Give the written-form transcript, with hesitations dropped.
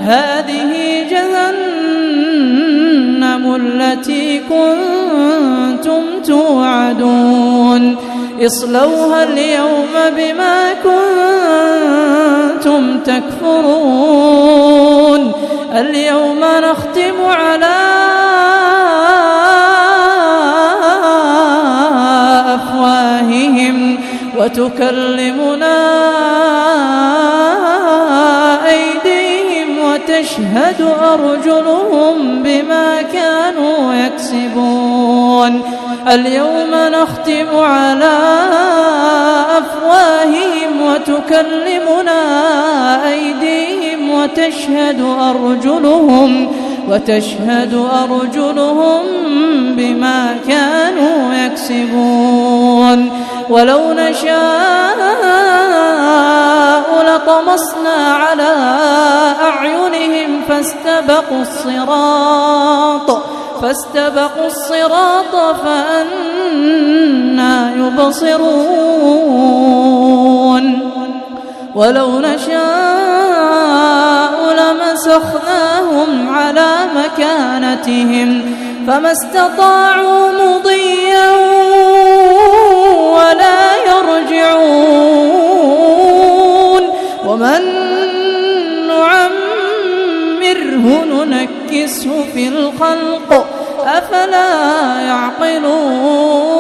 هذه جهنم التي كنتم توعدون اصلوها اليوم بما كنتم تكفرون اليوم نختم على أفواههم وتكلمنا أيديهم وتشهد أرجلهم بما كانوا يكسبون اليوم نختم على أفواههم وتكلمنا أيديهم وتشهد أرجلهم بما كانوا يكسبون ولو نشاء لطمسنا على أعينهم فاستبقوا الصراط فأنى يبصرون ولو نشاء لمسخناهم على مكانتهم فما استطاعوا مضيا ولا يرجعون ومن نعمره ننكسه في الخلق أفلا يعقلون